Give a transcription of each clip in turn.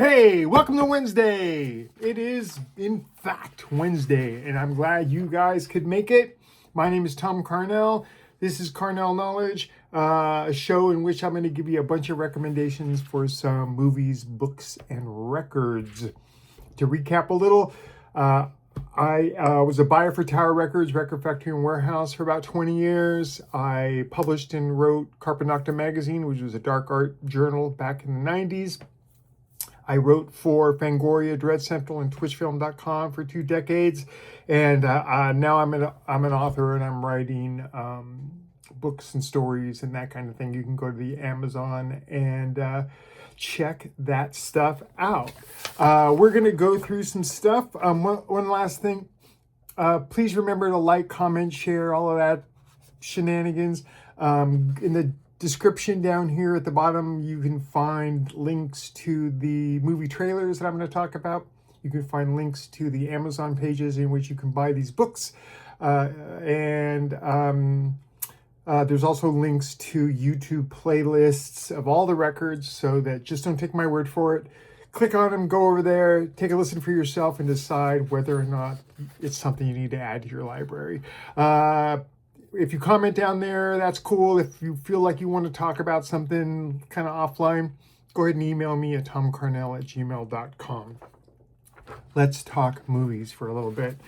Hey, welcome to Wednesday. It is, in fact, Wednesday, and I'm glad you guys could make it. My name is Tom Carnell. This is Carnell Knowledge, a show in which I'm going to give you a bunch of recommendations for some movies, books, and records. To recap a little, I was a buyer for Tower Records, Record Factory and Warehouse for about 20 years. I published and wrote Carpe Noctem magazine, which was a dark art journal back in the 90s. I wrote for Fangoria, Dread Central, and TwitchFilm.com for 2 decades, and now I'm an author, and I'm writing books and stories and that kind of thing. You can go to the Amazon and check that stuff out. We're gonna go through some stuff. One last thing, please remember to like, comment, share, all of that shenanigans. In the description down here at the bottom, you can find links to the movie trailers that I'm going to talk about. You can find links to the Amazon pages in which you can buy these books. There's also links to YouTube playlists of all the records, so that just don't take my word for it. Click on them, go over there, take a listen for yourself, and decide whether or not it's something you need to add to your library. If you comment down there, that's cool. If you feel like you want to talk about something kind of offline, go ahead and email me at tomcarnell@gmail.com. Let's talk movies for a little bit.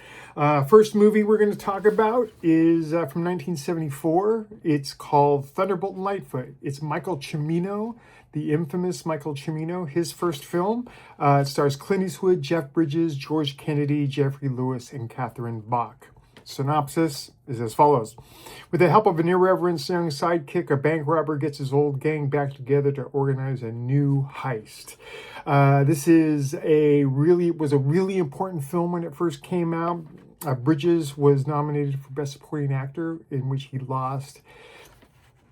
First movie we're going to talk about is from 1974. It's called Thunderbolt and Lightfoot. It's Michael Cimino, the infamous Michael Cimino, his first film. It stars Clint Eastwood, Jeff Bridges, George Kennedy, Jeffrey Lewis, and Catherine Bach. Synopsis is as follows. With the help of an irreverent young sidekick, a bank robber gets his old gang back together to organize a new heist. This is was a really important film when it first came out. Bridges was nominated for Best Supporting Actor, in which he lost,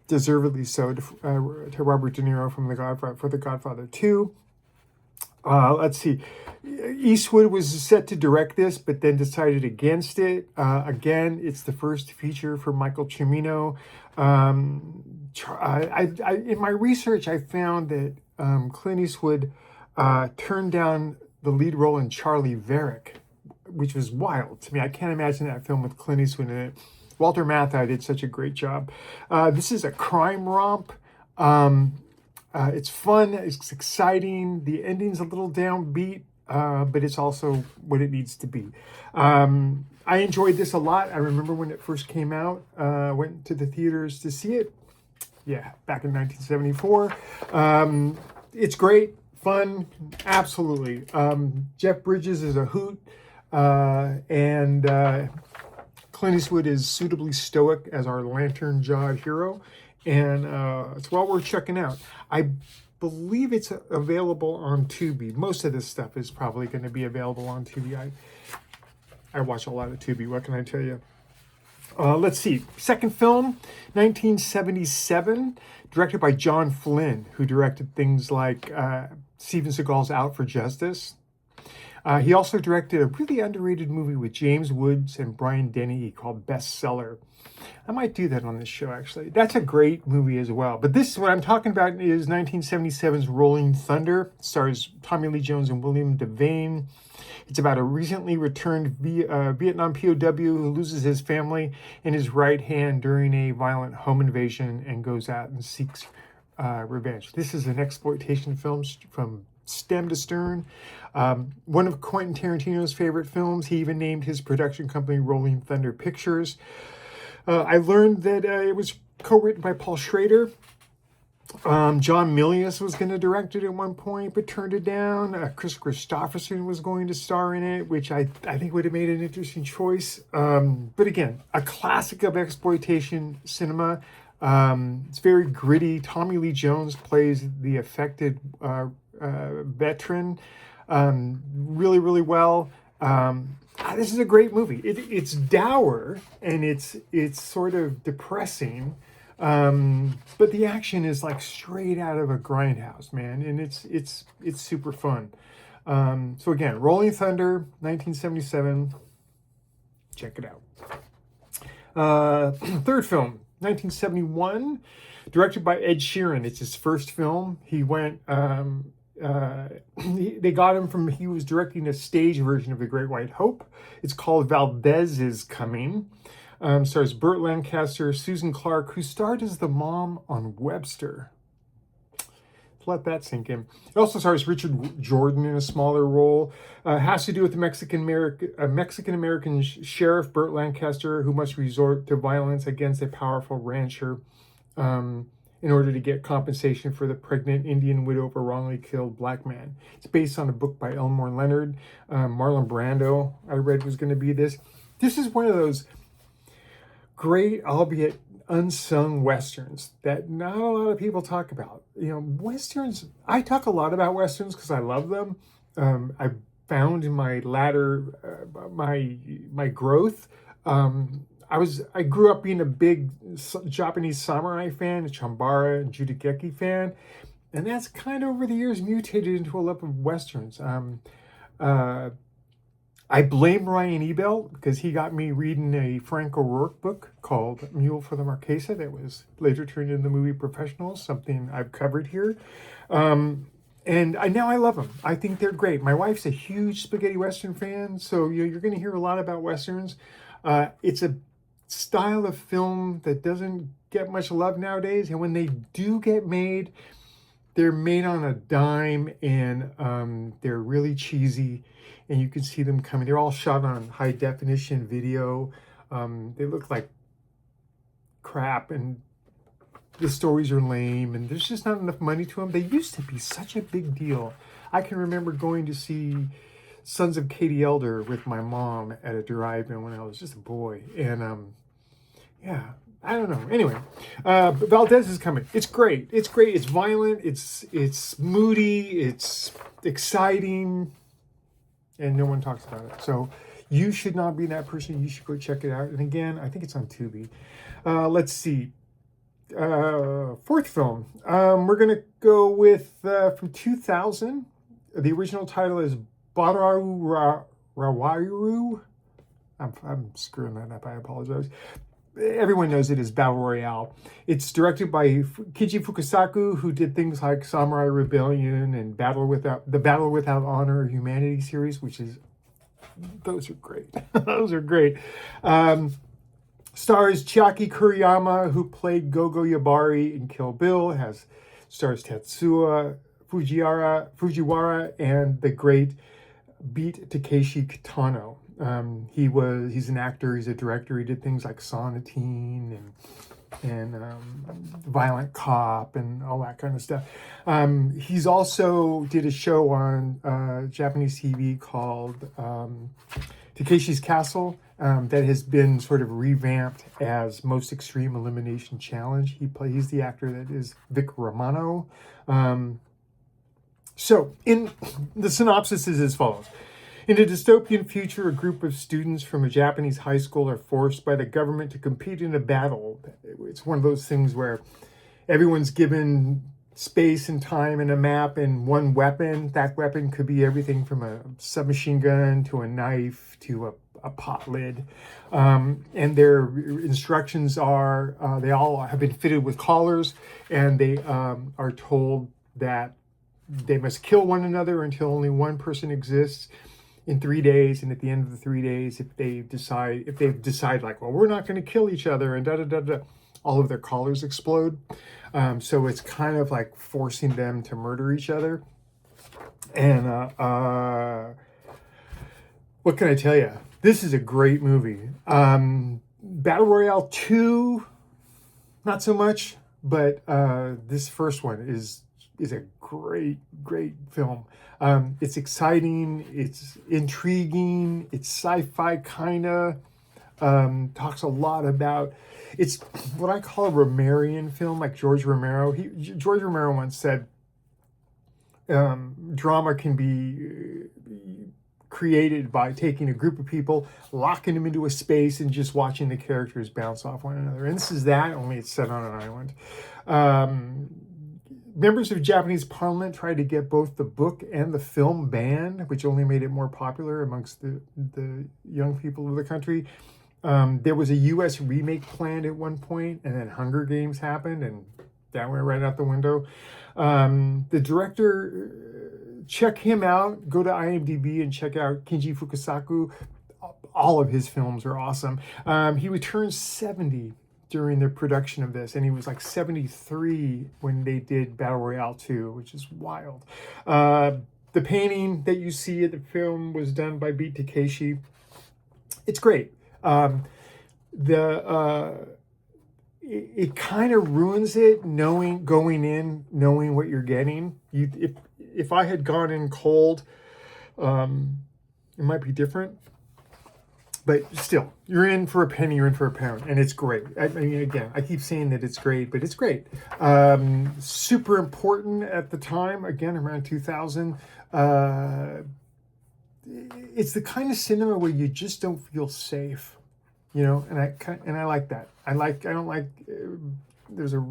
deservedly so, to Robert De Niro for The Godfather 2. Let's see. Eastwood was set to direct this, but then decided against it. Again, it's the first feature for Michael Cimino. In my research, I found that Clint Eastwood turned down the lead role in Charlie Varick, which was wild to me. I can't imagine that film with Clint Eastwood in it. Walter Matthau did such a great job. This is a crime romp. It's fun, it's exciting, the ending's a little downbeat, but it's also what it needs to be. I enjoyed this a lot. I remember when it first came out, went to the theaters to see it. Yeah, back in 1974. It's great, fun, absolutely. Jeff Bridges is a hoot, and Clint Eastwood is suitably stoic as our lantern-jawed hero. And it's well worth checking out. I believe it's available on Tubi. Most of this stuff is probably going to be available on Tubi. I watch a lot of Tubi. What can I tell you? Let's see. Second film, 1977, directed by John Flynn, who directed things like Steven Seagal's Out for Justice. He also directed a really underrated movie with James Woods and Brian Dennehy called Bestseller. I might do that on this show, actually. That's a great movie as well. But this, what I'm talking about, is 1977's Rolling Thunder. It stars Tommy Lee Jones and William Devane. It's about a recently returned Vietnam POW who loses his family and his right hand during a violent home invasion and goes out and seeks revenge. This is an exploitation film from stem to stern. One of Quentin Tarantino's favorite films. He even named his production company Rolling Thunder Pictures. I learned that it was co-written by Paul Schrader. John Milius was going to direct it at one point, but turned it down. Chris Christopherson was going to star in it, which I think would have made an interesting choice. But again, a classic of exploitation cinema. It's very gritty. Tommy Lee Jones plays the affected veteran really, really well. This is a great movie. It's dour and it's sort of depressing, but the action is like straight out of a grindhouse, man, and it's super fun. So again, Rolling Thunder, 1977. Check it out. Third film, 1971, directed by Ed Sheeran. It's his first film. He went. they got him from, he was directing a stage version of The Great White Hope. It's called VALDEZ is Coming. Stars Burt Lancaster, Susan Clark, who starred as the mom on Webster. Let that sink in. It also stars Richard Jordan in a smaller role. Has to do with the Mexican-American sheriff, Burt Lancaster, who must resort to violence against a powerful rancher in order to get compensation for the pregnant Indian widow of a wrongly killed black man. It's based on a book by Elmore Leonard. Marlon Brando, I read, was going to be this. This is one of those great, albeit unsung Westerns that not a lot of people talk about. You know, Westerns, I talk a lot about Westerns because I love them. I found in my latter, my growth, I grew up being a big Japanese samurai fan, a Chambara and Judageki fan, and that's kind of over the years mutated into a love of Westerns. I blame Ryan Ebel because he got me reading a Frank O'Rourke book called Mule for the Marquesa that was later turned into the movie Professionals, something I've covered here. And now I love them. I think they're great. My wife's a huge spaghetti Western fan, so you're going to hear a lot about Westerns. It's a style of film that doesn't get much love nowadays, and when they do get made, they're made on a dime, and they're really cheesy. And you can see them coming. They're all shot on high definition video. They look like crap, and the stories are lame, and there's just not enough money to them. They used to be such a big deal. I can remember going to see Sons of Katie Elder with my mom at a drive-in when I was just a boy. And yeah, I don't know. Anyway, Valdez is coming. It's great. It's great. It's violent. It's moody. It's exciting. And no one talks about it. So you should not be that person. You should go check it out. And again, I think it's on Tubi. Let's see. Fourth film. We're going to go with, from 2000. The original title is BATORU ROWAIARU. I'm screwing that up. I apologize. Everyone knows it as Battle Royale. It's directed by Kiji Fukasaku, who did things like Samurai Rebellion and the Battle Without Honor Humanity series, those are great. Those are great. Stars Chiaki Kuriyama, who played Gogo Yabari in Kill Bill. Stars Tetsuya Fujiwara and the great Beat Takeshi Kitano. He's an actor, he's a director, he did things like Sonatine and Violent Cop and all that kind of stuff. He's also did a show on Japanese TV called Takeshi's Castle that has been sort of revamped as Most Extreme Elimination Challenge. He's the actor that is Vic Romano. So in the synopsis is as follows. In a dystopian future, a group of students from a Japanese high school are forced by the government to compete in a battle. It's one of those things where everyone's given space and time and a map and one weapon. That weapon could be everything from a submachine gun to a knife to a pot lid. And their instructions are, they all have been fitted with collars, and they are told that they must kill one another until only one person exists in 3 days, and at the end of the 3 days, if they decide like, well, we're not going to kill each other, and all of their collars explode. So it's kind of like forcing them to murder each other. And what can I tell you? This is a great movie. Battle Royale 2, not so much, but this first one is a great film. It's exciting, it's intriguing, it's sci-fi kinda, talks a lot about, it's what I call a Romerian film, like George Romero. George Romero once said, drama can be created by taking a group of people, locking them into a space, and just watching the characters bounce off one another. And this is that, only it's set on an island. Members of Japanese parliament tried to get both the book and the film banned, which only made it more popular amongst the young people of the country. There was a U.S. remake planned at one point, and then Hunger Games happened, and that went right out the window. The director, check him out. Go to IMDb and check out Kinji Fukasaku. All of his films are awesome. He would turn 70 during the production of this, and he was like 73 when they did Battle Royale 2, which is wild. The painting that you see at the film was done by Beat Takeshi. It's great. It kind of ruins it going in knowing what you're getting. If I had gone in cold, it might be different. But still, you're in for a penny, you're in for a pound, and it's great. I mean, again, I keep saying that it's great, but it's great. Super important at the time, again, around 2000. It's the kind of cinema where you just don't feel safe, you know, and I like that. I don't like there's a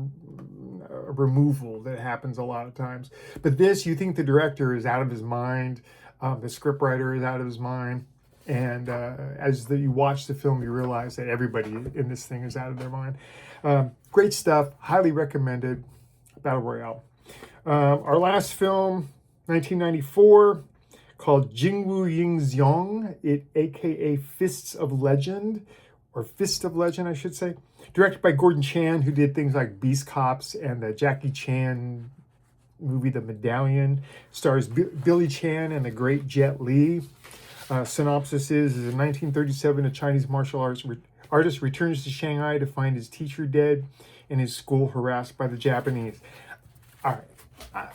removal that happens a lot of times. But this, you think the director is out of his mind, the scriptwriter is out of his mind. And as you watch the film, you realize that everybody in this thing is out of their mind. Great stuff. Highly recommended. Battle Royale. Our last film, 1994, called Jingwu Ying ZIONG, a.k.a. Fists of Legend, or Fist of Legend, I should say. Directed by Gordon Chan, who did things like Beast Cops and the Jackie Chan movie, The Medallion. Stars Billy Chan and the great Jet Li. Synopsis is in 1937, a Chinese martial arts artist returns to Shanghai to find his teacher dead and his school harassed by the Japanese. All right.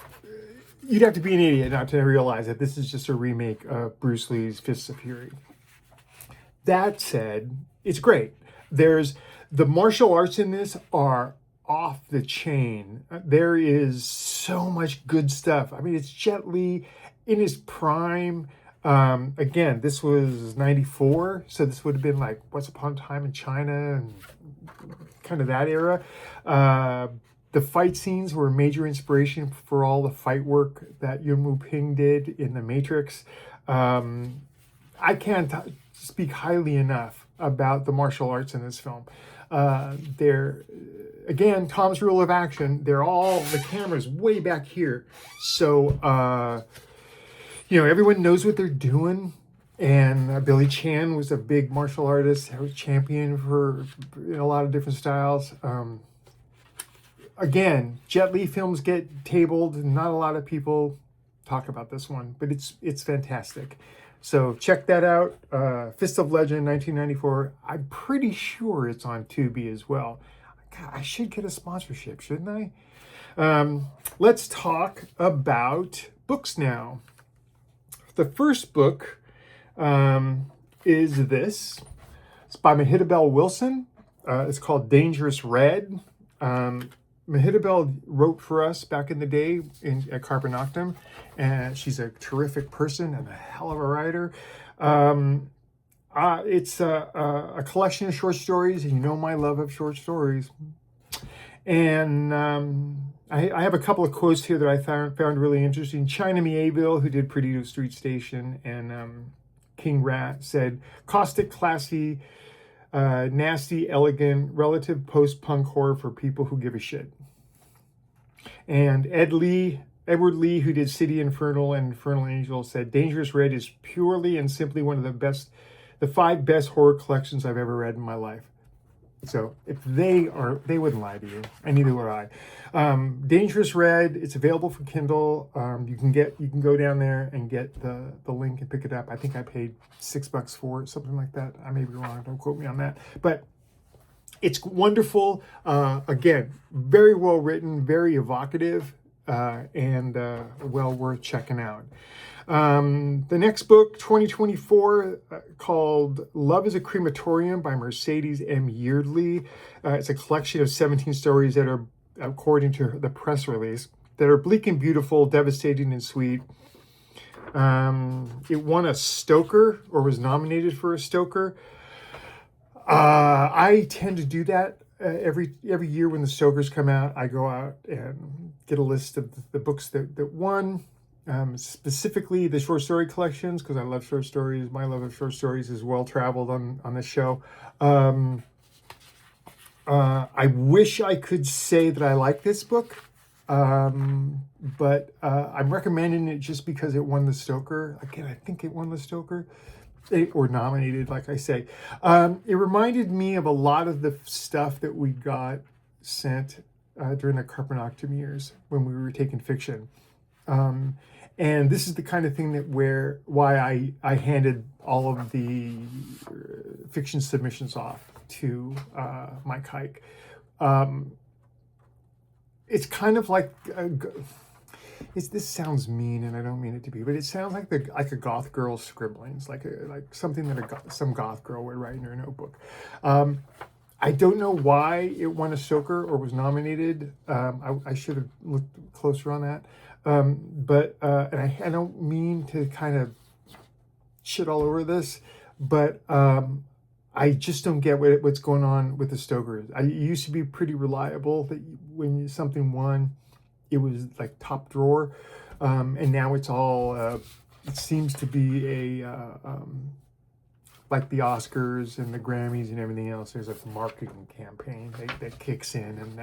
You'd have to be an idiot not to realize that this is just a remake of Bruce Lee's Fists of Fury. That said, it's great. The martial arts in this are off the chain. There is so much good stuff. I mean, it's Jet Li in his prime. Again, this was 94, so this would have been like Once Upon a Time in China and kind of that era. The fight scenes were a major inspiration for all the fight work that Yuen Ping did in The Matrix. I can't speak highly enough about the martial arts in this film. Again, Tom's rule of action, the camera's way back here. So, you know, everyone knows what they're doing. And Billy Chan was a big martial artist, champion in a lot of different styles. Again, Jet Li films get tabled. Not a lot of people talk about this one, but it's fantastic. So check that out. Fist of Legend, 1994. I'm pretty sure it's on Tubi as well. God, I should get a sponsorship, shouldn't I? Let's talk about books now. The first book is this. It's by Mehitobel Wilson. It's called Dangerous Red. Mehitobel wrote for us back in the day at Carpe Noctem, and she's a terrific person and a hell of a writer. It's a collection of short stories, and you know my love of short stories. And I have a couple of quotes here that I found really interesting. China Mieville, who did Perdido Street Station, and King Rat said, caustic, classy, nasty, elegant, relative post-punk horror for people who give a shit. And Edward Lee, who did City Infernal and Infernal Angel, said, Dangerous Red is purely and simply one of the 5 best horror collections I've ever read in my life. So if they wouldn't lie to you, and neither would I. Dangerous Red, it's available for Kindle. You can go down there and get the link and pick it up. I think I paid $6 for it, something like that. I may be wrong, don't quote me on that. But it's wonderful. Again, very well written, very evocative, and well worth checking out. The next book, 2024, called Love is a Crematorium by Mercedes M. Yeardley. It's a collection of 17 stories that are, according to the press release, that are bleak and beautiful, devastating and sweet. It won a Stoker, or was nominated for a Stoker. I tend to do that every year when the Stokers come out. I go out and get a list of the books that won. Specifically the short story collections, because I love short stories. My love of short stories is well traveled on this show. I wish I could say that I like this book. but I'm recommending it just because it won the Stoker. Again, I think it won the Stoker. Or nominated, like I say. It reminded me of a lot of the stuff that we got sent during the Carpenoctum years when we were taking fiction. And this is the kind of thing that why I handed all of the fiction submissions off to Mike Hike. It's kind of like this sounds mean, and I don't mean it to be, but it sounds like a goth girl's scribblings, like something that some goth girl would write in her notebook. I don't know why it won a Stoker or was nominated. I should have looked closer on that. And I don't mean to kind of shit all over this, but I just don't get what's going on with the Stoker. It used to be pretty reliable that when something won, it was like top drawer, and now it's all. It seems to be like the Oscars and the Grammys and everything else. There's a marketing campaign that kicks in, and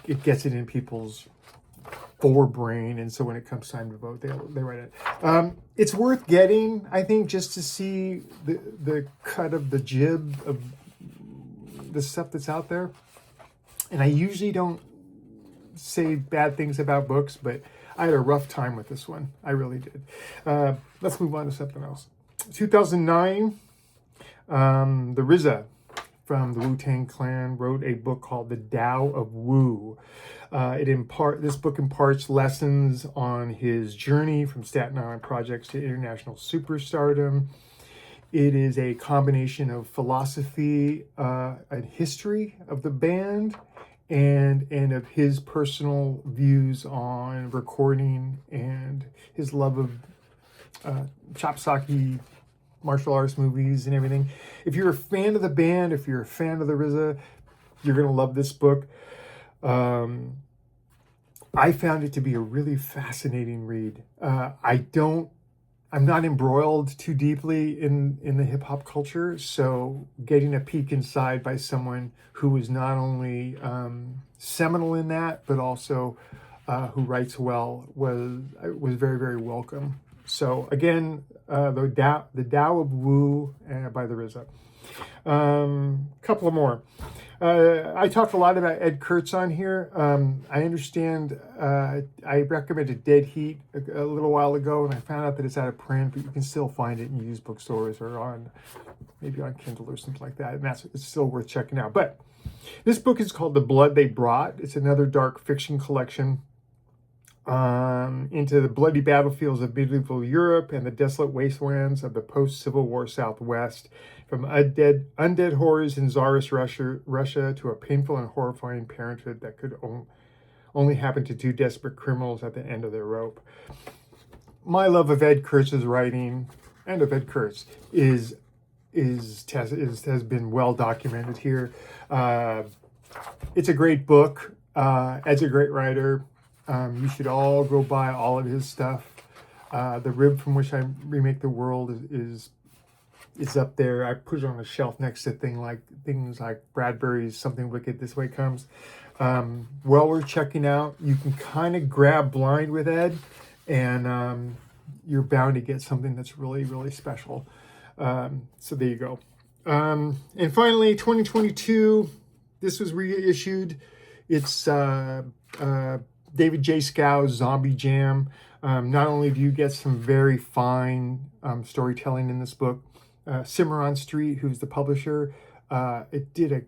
it gets it in people's forebrain, and so when it comes time to vote, they write it. It's worth getting, I think, just to see the cut of the jib of the stuff that's out there. And I usually don't say bad things about books, but I had a rough time with this one. I really did. Let's move on to something else. 2009, the RZA from the Wu-Tang Clan wrote a book called The Tao of Wu. This book imparts lessons on his journey from Staten Island projects to international superstardom. It is a combination of philosophy and history of the band, and of his personal views on recording and his love of chopsocky martial arts movies and everything. If you're a fan of the band, if you're a fan of the RZA, you're going to love this book. I found it to be a really fascinating read. I'm not embroiled too deeply in the hip hop culture, so getting a peek inside by someone who was not only seminal in that, but also who writes well was very, very welcome. So again, the Tao of Wu by the RZA. Couple of more. I talked a lot about Ed Kurtz on here. I understand I recommended Dead Heat a little while ago, and I found out that it's out of print, but you can still find it in used bookstores or maybe on Kindle or something like that. And it's still worth checking out. But this book is called The Blood They Brought. It's another dark fiction collection into the bloody battlefields of medieval Europe and the desolate wastelands of the post-Civil War Southwest. From undead horrors in Tsarist Russia to a painful and horrifying parenthood that could only happen to two desperate criminals at the end of their rope. My love of Ed Kurtz's writing and of Ed Kurtz has been well documented here. It's a great book. Ed's a great writer. You should all go buy all of his stuff. The Rib from Which I Remake the World is up there. I put it on a shelf next to things like Bradbury's Something Wicked This Way Comes. Well worth checking out. You can kind of grab blind with Ed, and you're bound to get something that's really, really special. So there you go. And finally, 2022, this was reissued. It's David J. Schow's Zombie Jam. Not only do you get some very fine storytelling in this book, Cimarron Street, who's the publisher, it did a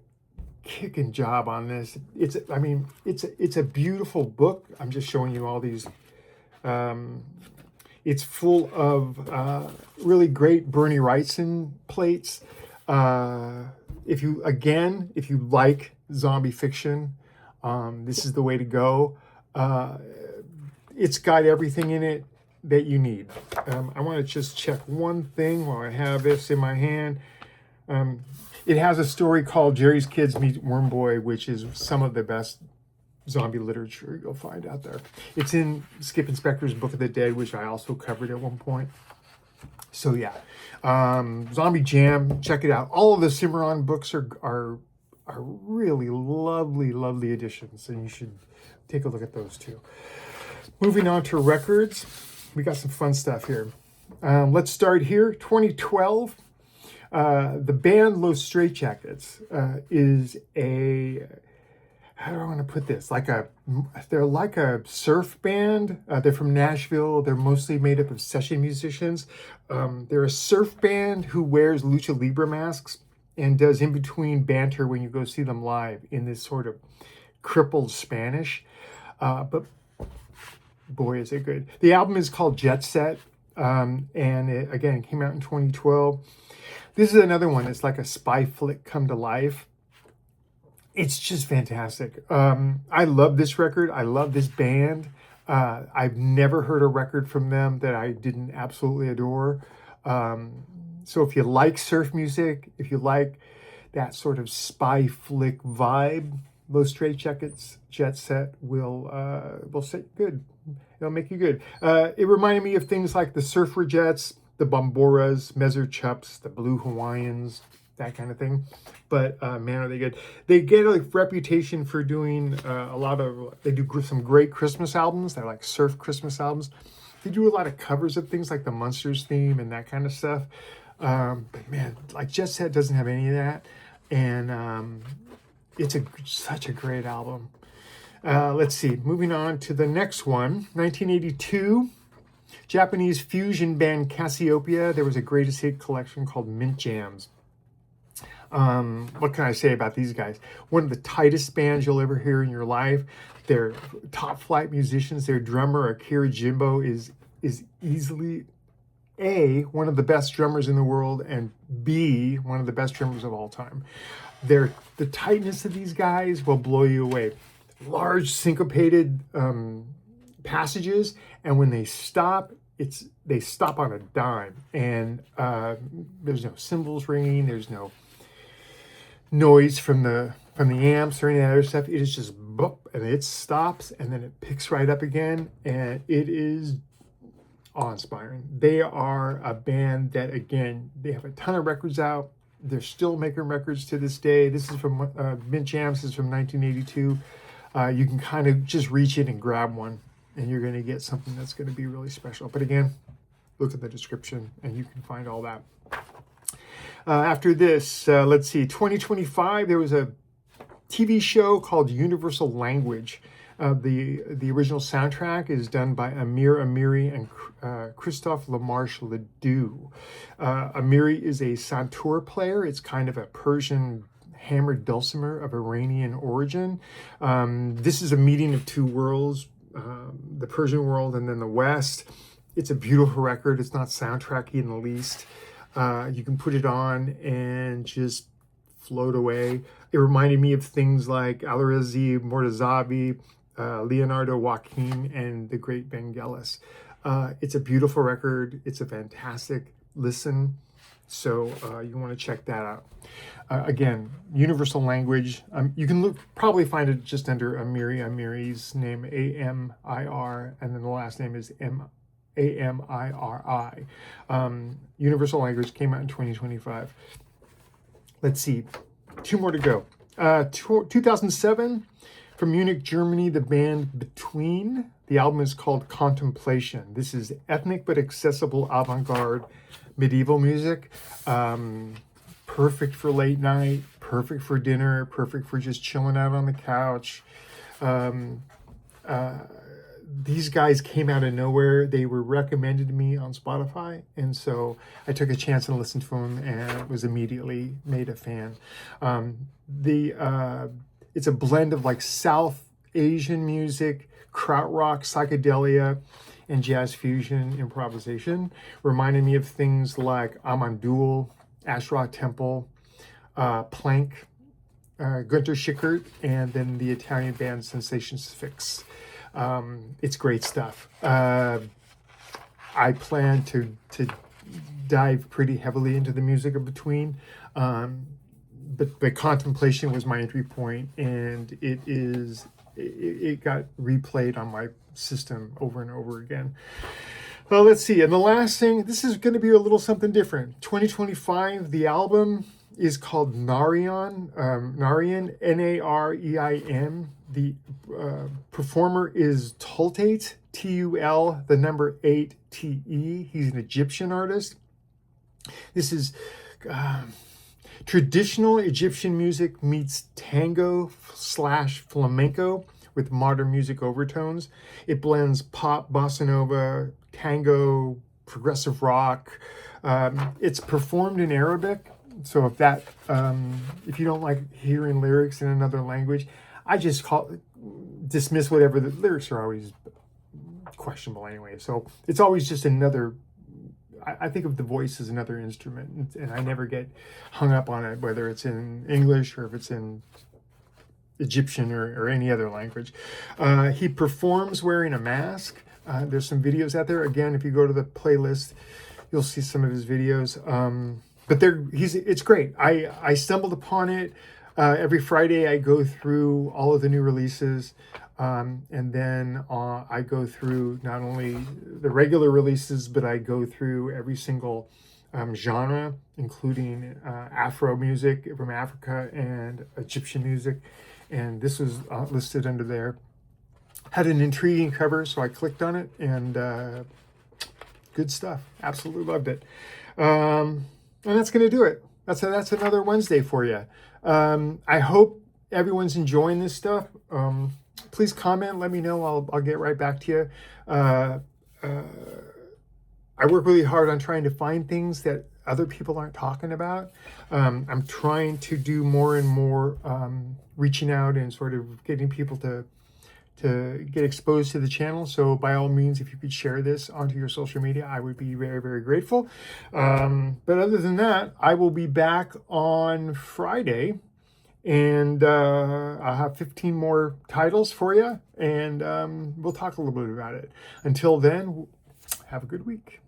kicking job on this. It's a beautiful book. I'm just showing you all these. It's full of really great Bernie Wrightson plates. If you like zombie fiction, this is the way to go. It's got everything in it that you need. I want to just check one thing while I have this in my hand. It has a story called Jerry's Kids Meet Worm Boy, which is some of the best zombie literature you'll find out there. It's in Skip Inspector's Book of the Dead, which I also covered at one point. So yeah, Zombie Jam, check it out. All of the Cimarron books are really lovely, lovely editions, and you should take a look at those two. Moving on to records, we got some fun stuff here. Let's start here. 2012, the band Straitjackets is a, how do I want to put this? They're like a surf band. They're from Nashville. They're mostly made up of session musicians. They're a surf band who wears lucha libre masks and does in-between banter when you go see them live in this sort of crippled Spanish. But boy, is it good. The album is called Jet Set, and it, again, came out in 2012. This is another one. It's like a spy flick come to life. It's just fantastic. I love this record. I love this band. I've never heard a record from them that I didn't absolutely adore. So if you like surf music, if you like that sort of spy flick vibe, Straitjackets Jet Set will set good. It'll make you good. It reminded me of things like the Surfer Jets, the Bomboras, Messer Chups, the Blue Hawaiians, that kind of thing. But man, are they good. They get a reputation for doing they do some great Christmas albums. They're like surf Christmas albums. They do a lot of covers of things like the Munsters theme and that kind of stuff. But man, like Jet Set doesn't have any of that. And it's such a great album. Let's see, moving on to the next one, 1982. Japanese fusion band Casiopea. There was a greatest hit collection called Mint Jams. What can I say about these guys? One of the tightest bands you'll ever hear in your life. They're top flight musicians. Their drummer, Akira Jimbo, is easily A, one of the best drummers in the world, and B, one of the best drummers of all time. The tightness of these guys will blow you away. Large syncopated passages, and when they stop, they stop on a dime, and there's no cymbals ringing, there's no noise from the amps or any other stuff. It is just boop, and it stops, and then it picks right up again, and it is awe-inspiring. They are a band that, again, they have a ton of records out. They're still making records to this day. This is from Mint Jams. This is from 1982. You can kind of just reach in and grab one, and you're going to get something that's going to be really special. But again, look at the description, and you can find all that. After this, let's see, 2025, there was a TV show called Universal Language. The original soundtrack is done by Amir, Amiri, and Christophe Lamarche Ledoux. Amiri is a santur player. It's kind of a Persian hammered dulcimer of Iranian origin. This is a meeting of two worlds, the Persian world and then the West. It's a beautiful record. It's not soundtracky in the least. You can put it on and just float away. It reminded me of things like Alireza Mortazavi, Leonardo Joaquin, and the great Vangelis. It's a beautiful record. It's a fantastic listen. So you want to check that out. Again, Universal Language. You can probably find it just under Amiri. Amiri's name, A-M-I-R, and then the last name is A-M-I-R-I. Universal Language came out in 2025. Let's see, two more to go. 2007, from Munich, Germany, the band Between. The album is called Contemplation. This is ethnic but accessible avant-garde medieval music. Perfect for late night, perfect for dinner, perfect for just chilling out on the couch. These guys came out of nowhere. They were recommended to me on Spotify, and so I took a chance and listened to them and was immediately made a fan. It's a blend of like South Asian music, krautrock, psychedelia, and jazz fusion improvisation. Reminded me of things like Amandul, Asherah Temple, Plank, Günter Schickert, and then the Italian band Sensations Fix. It's great stuff. I plan to dive pretty heavily into the music of Between, but Contemplation was my entry point, and it got replayed on my system over and over again. Well, let's see. And the last thing, this is going to be a little something different. 2025, the album is called NAREIN, NAREIN, N-A-R-E-I-N. The performer is Tul8te, T-U-L, the number 8-T-E. He's an Egyptian artist. This is traditional Egyptian music meets tango / flamenco with modern music overtones. It blends pop, bossa nova, tango, progressive rock. It's performed in Arabic. So if you don't like hearing lyrics in another language, I just dismiss whatever. The lyrics are always questionable anyway. So it's always just another, I think of the voice as another instrument, and I never get hung up on it, whether it's in English or if it's in Egyptian or any other language. He performs wearing a mask. There's some videos out there. Again, if you go to the playlist, you'll see some of his videos. But it's great. I stumbled upon it. Every Friday I go through all of the new releases. And then I go through not only the regular releases, but I go through every single genre, including Afro music from Africa and Egyptian music. And this was listed under there. Had an intriguing cover, so I clicked on it, and good stuff. Absolutely loved it. And that's going to do it. That's another Wednesday for you. I hope everyone's enjoying this stuff. Please comment. Let me know. I'll get right back to you. I work really hard on trying to find things that other people aren't talking about. I'm trying to do more and more reaching out and sort of getting people to get exposed to the channel. So by all means, if you could share this onto your social media, I would be very, very grateful. But other than that, I will be back on Friday, and I'll have 15 more titles for you, and we'll talk a little bit about it. Until then, have a good week.